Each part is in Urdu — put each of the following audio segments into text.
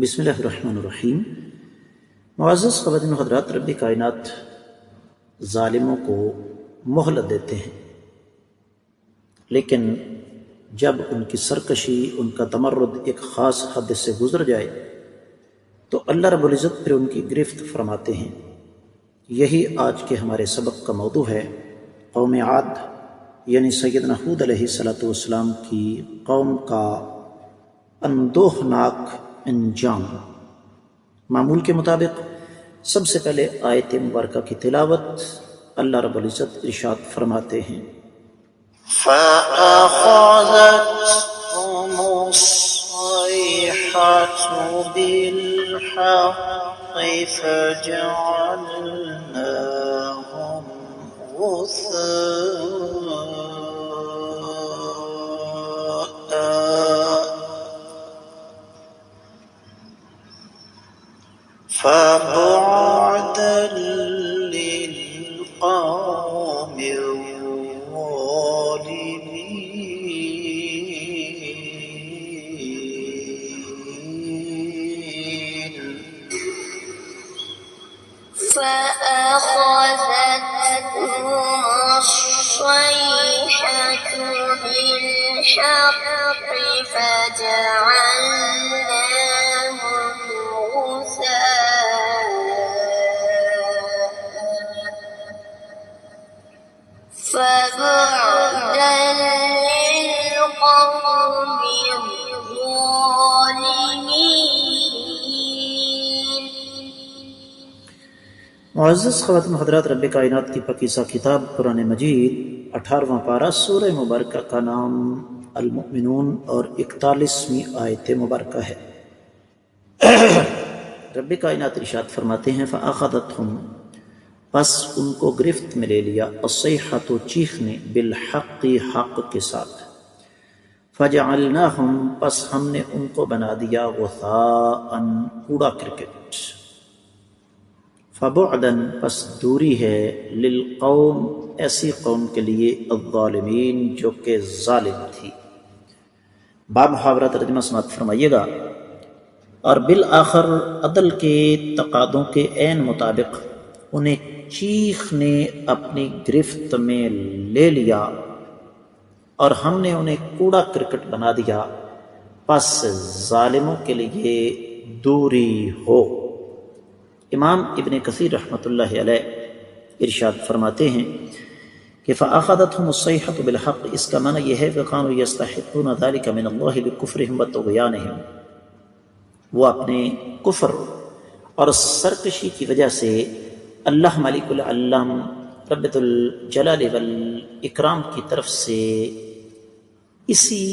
بسم اللہ الرحمن الرحیم۔ معزز خواتین و حضرات، رب کائنات ظالموں کو مہلت دیتے ہیں، لیکن جب ان کی سرکشی، ان کا تمرد ایک خاص حد سے گزر جائے تو اللہ رب العزت پھر ان کی گرفت فرماتے ہیں۔ یہی آج کے ہمارے سبق کا موضوع ہے۔ قوم عاد یعنی سیدنا ہود علیہ السلام کی قوم کا اندوہناک انجام۔ معمول کے مطابق سب سے پہلے آیت مبارکہ کی تلاوت۔ اللہ رب العزت ارشاد فرماتے ہیں، فَأَخَذَتْهُمُ الصَّيْحَةُ بِالْحَقِّ فَجَعَلْنَاهُمْ غُثَاءً فَبُعْدًا لِلْقَوْمِ الظَّالِمِينَ فَأَخَذَتْهُمُ الصَّيْحَةُ بِالْحَقِّ فَجَعَلْنَاهُمْ فَبُعْدًا لِلْقَوْمِ الظَّالِمِينَ۔ معزز خواتین و حضرات، رب کائنات کی پاکیزہ کتاب قرآن مجید 18واں پارہ سورہ مبارکہ کا نام المؤمنون اور 41ویں آیت مبارکہ ہے۔ رب کائنات ارشاد فرماتے ہیں، فَأَخَذَتْهُمْ، پس ان کو گرفت میں لے لیا، الصیحۃ، چیخ نے، بالحق، حق کے ساتھ، فجعلناہم، پس ہم نے ان کو بنا دیا، غثاء، کوڑا کرکٹ، فبعدن، پس دوری ہے، للقوم، ایسی قوم کے لیے، الظالمین، جو کہ ظالم تھی۔ باب محاورہ ترجمہ سماعت فرمائیے گا۔ اور بالآخر عدل کے تقاضوں کے عین مطابق انہیں چیخ نے اپنی گرفت میں لے لیا اور ہم نے انہیں کوڑا کرکٹ بنا دیا، پس ظالموں کے لیے دوری ہو۔ امام ابن کثیر رحمۃ اللہ علیہ ارشاد فرماتے ہیں کہ فَأَخَذَتْهُمُ الصَّيْحَةُ بِالْحَقِّ، اس کا معنی یہ ہے وَكَانُوا يَسْتَحِقُّونَ ذَلِكَ مِنَ اللَّهِ بِكُفْرِهِمْ وَطُغْيَانِهِمْ، وہ اپنے کفر اور سرکشی کی وجہ سے اللہ مالک العلم رب الجلال والاکرام کی طرف سے اسی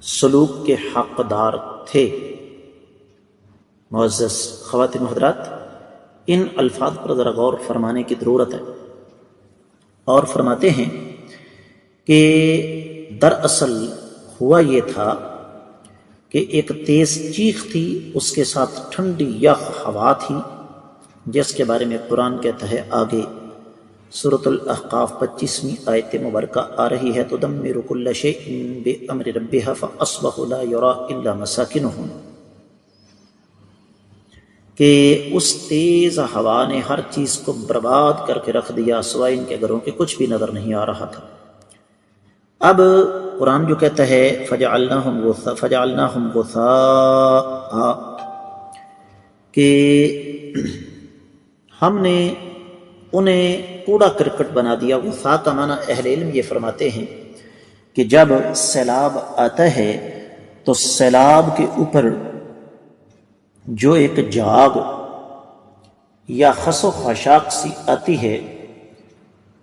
سلوک کے حقدار تھے۔ معزز خواتین و حضرات، ان الفاظ پر ذرا غور فرمانے کی ضرورت ہے، اور فرماتے ہیں کہ دراصل ہوا یہ تھا کہ ایک تیز چیخ تھی، اس کے ساتھ ٹھنڈی یخ ہوا تھی، جس کے بارے میں قرآن کہتا ہے آگے سورۃ الاحقاف 25ویں آیت مبارکہ آ رہی ہے، تدمر کل شیء بامر ربها فاصبحوا لا یری الا مساکنهم، کہ اس تیز ہوا نے ہر چیز کو برباد کر کے رکھ دیا، سوائے ان کے گھروں کے کچھ بھی نظر نہیں آ رہا تھا۔ اب قرآن جو کہتا ہے فجعلناہم غثاء، کہ ہم نے انہیں کوڑا کرکٹ بنا دیا۔ غثاء کا معنی اہل علم یہ فرماتے ہیں کہ جب سیلاب آتا ہے تو سیلاب کے اوپر جو ایک جاگ یا خس و خاشاک سی آتی ہے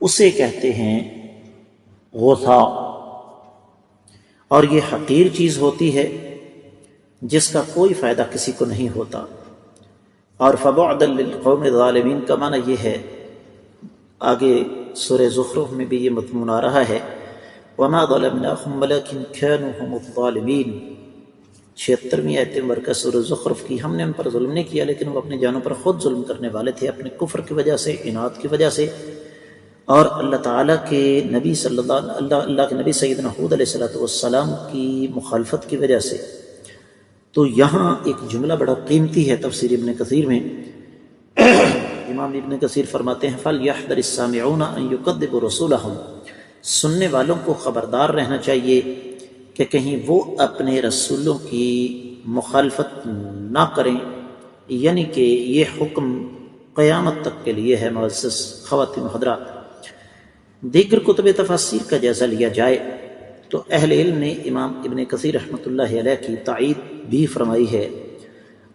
اسے کہتے ہیں غثاء، اور یہ حقیر چیز ہوتی ہے جس کا کوئی فائدہ کسی کو نہیں ہوتا۔ اور فبعدا للقوم الظالمین کا معنی یہ ہے، آگے سورہ زخرف میں بھی یہ مضمون آ رہا ہے، وما ظلمناہم ولکن کانوا ھم الظالمین، 76ویں آیت مبارکہ سورہ زخرف کی، ہم نے ان پر ظلم نہیں کیا لیکن وہ اپنی جانوں پر خود ظلم کرنے والے تھے، اپنے کفر کی وجہ سے، عناد کی وجہ سے، اور اللہ تعالیٰ کے نبی اللہ کے نبی سیدنا ہود علیہ السلام کی مخالفت کی وجہ سے، تو یہاں ایک جملہ بڑا قیمتی ہے تفسیر ابن کثیر میں. امام ابن کثیر فرماتے ہیں فَلْيَحْذَرِ السَّامِعُونَ أَن يُكَذِّبُوا رَسُولَهُمْ، سننے والوں کو خبردار رہنا چاہیے کہ کہیں وہ اپنے رسولوں کی مخالفت نہ کریں، یعنی کہ یہ حکم قیامت تک کے لیے ہے. معزز خواتین و حضرات، دیگر کتب تفاسیر کا جائزہ لیا جائے تو اہل علم نے امام ابن کثیر رحمۃ اللہ علیہ کی تائید بھی فرمائی ہے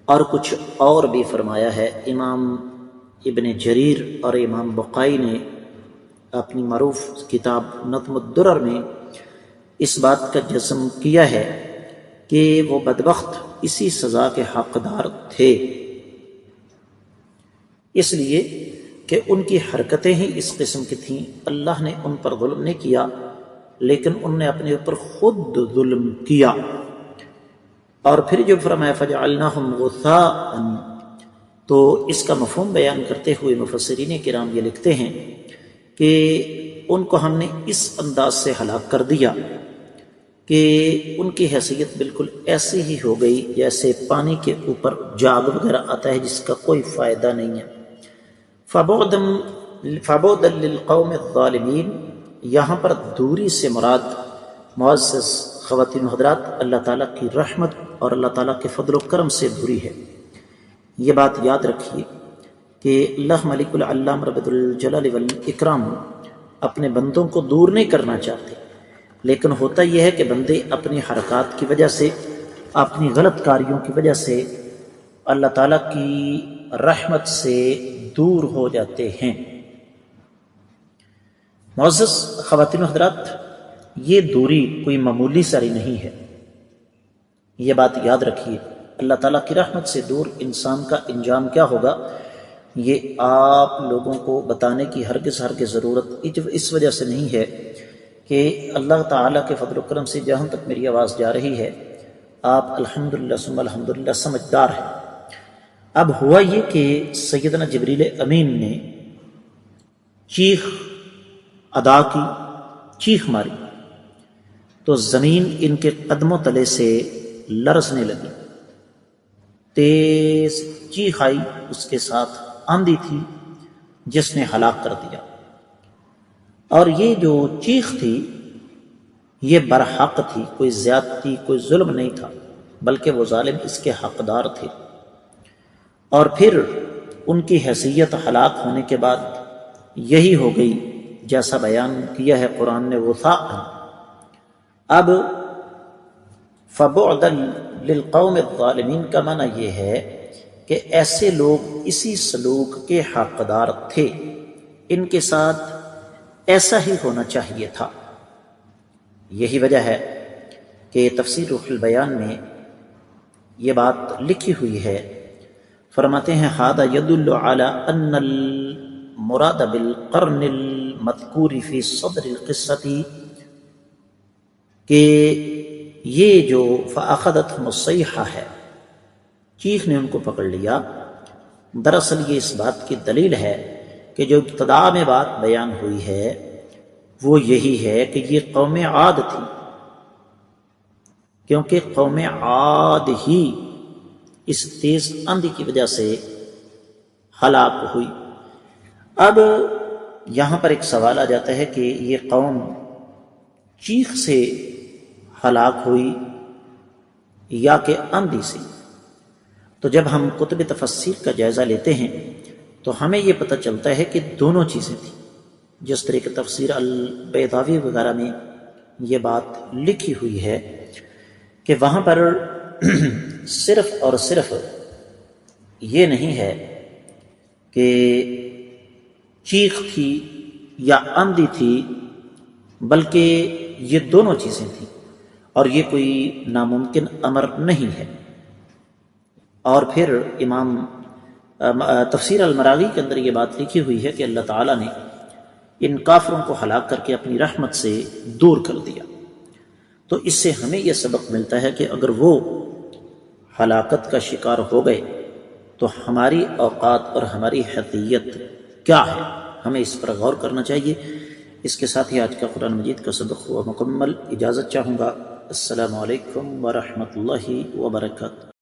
اور کچھ اور بھی فرمایا ہے. امام ابن جریر اور امام بقائی نے اپنی معروف کتاب نظم الدرر میں اس بات کا جزم کیا ہے کہ وہ بدبخت اسی سزا کے حقدار تھے، اس لیے کہ ان کی حرکتیں ہی اس قسم کی تھیں. اللہ نے ان پر ظلم نہیں کیا لیکن ان نے اپنے اوپر خود ظلم کیا. اور پھر جو فرمایا فَجَعَلْنَاهُمْ غُثَاءً، تو اس کا مفہوم بیان کرتے ہوئے مفسرین کرام یہ لکھتے ہیں کہ ان کو ہم نے اس انداز سے ہلاک کر دیا کہ ان کی حیثیت بالکل ایسی ہی ہو گئی جیسے پانی کے اوپر جاگ وغیرہ آتا ہے جس کا کوئی فائدہ نہیں ہے. فَبُعْدًا لِلْقَوْمِ الظَّالِمِينَ، یہاں پر دوری سے مراد معزز خواتین و حضرات اللہ تعالیٰ کی رحمت اور اللہ تعالیٰ کے فضل و کرم سے دوری ہے. یہ بات یاد رکھیے کہ اللہ ملک العلام رب الجلال والاکرام اپنے بندوں کو دور نہیں کرنا چاہتے، لیکن ہوتا یہ ہے کہ بندے اپنی حرکات کی وجہ سے، اپنی غلط کاریوں کی وجہ سے اللہ تعالیٰ کی رحمت سے دور ہو جاتے ہیں. معزز خواتین و حضرات، یہ دوری کوئی معمولی ساری نہیں ہے، یہ بات یاد رکھیے. اللہ تعالیٰ کی رحمت سے دور انسان کا انجام کیا ہوگا یہ آپ لوگوں کو بتانے کی ہرگز ضرورت اس وجہ سے نہیں ہے کہ اللہ تعالیٰ کے فضل و کرم سے جہاں تک میری آواز جا رہی ہے آپ الحمدللہ ثم الحمدللہ سمجھدار ہیں. اب ہوا یہ کہ سیدنا جبریل امین نے چیخ ادا کی، چیخ ماری تو زمین ان کے قدموں تلے سے لرزنے لگی. تیز چیخ آئی، اس کے ساتھ آندھی تھی جس نے ہلاک کر دیا. اور یہ جو چیخ تھی یہ برحق تھی، کوئی زیادتی کوئی ظلم نہیں تھا، بلکہ وہ ظالم اس کے حقدار تھے. اور پھر ان کی حیثیت ہلاک ہونے کے بعد یہی ہو گئی جیسا بیان کیا ہے قرآن نے غثاء. اب فَبُعْدًا لِلْقَوْمِ الظَّالِمِينَ کا معنی یہ ہے کہ ایسے لوگ اسی سلوک کے حقدار تھے، ان کے ساتھ ایسا ہی ہونا چاہیے تھا. یہی وجہ ہے کہ تفسیر روح البیان میں یہ بات لکھی ہوئی ہے. فرماتے ہیں هذا يدل على ان المراد بالقرن المذکور فی صدر القصة، کہ یہ جو فأخذتهم الصیحہ ہے، چیخ نے ان کو پکڑ لیا، دراصل یہ اس بات کی دلیل ہے کہ جو ابتدا میں بات بیان ہوئی ہے وہ یہی ہے کہ یہ قوم عاد تھی، کیونکہ قوم عاد ہی اس تیز آندھی کی وجہ سے ہلاک ہوئی. اب یہاں پر ایک سوال آ جاتا ہے کہ یہ قوم چیخ سے ہلاک ہوئی یا کہ آندھی سے. تو جب ہم کتب تفسیر کا جائزہ لیتے ہیں تو ہمیں یہ پتہ چلتا ہے کہ دونوں چیزیں تھیں. جس طرح کہ تفسیر البیضاوی وغیرہ میں یہ بات لکھی ہوئی ہے کہ وہاں پر صرف اور صرف یہ نہیں ہے کہ چیخ تھی یا آندھی تھی، بلکہ یہ دونوں چیزیں تھیں اور یہ کوئی ناممکن امر نہیں ہے. اور پھر امام تفسیر المراغی کے اندر یہ بات لکھی ہوئی ہے کہ اللہ تعالیٰ نے ان کافروں کو ہلاک کر کے اپنی رحمت سے دور کر دیا. تو اس سے ہمیں یہ سبق ملتا ہے کہ اگر وہ ہلاکت کا شکار ہو گئے تو ہماری اوقات اور ہماری حیثیت کیا ہے، ہمیں اس پر غور کرنا چاہیے. اس کے ساتھ ہی آج کا قرآن مجید کا سبق ہوا مکمل. اجازت چاہوں گا. السلام علیکم ورحمۃ اللہ وبرکاتہ۔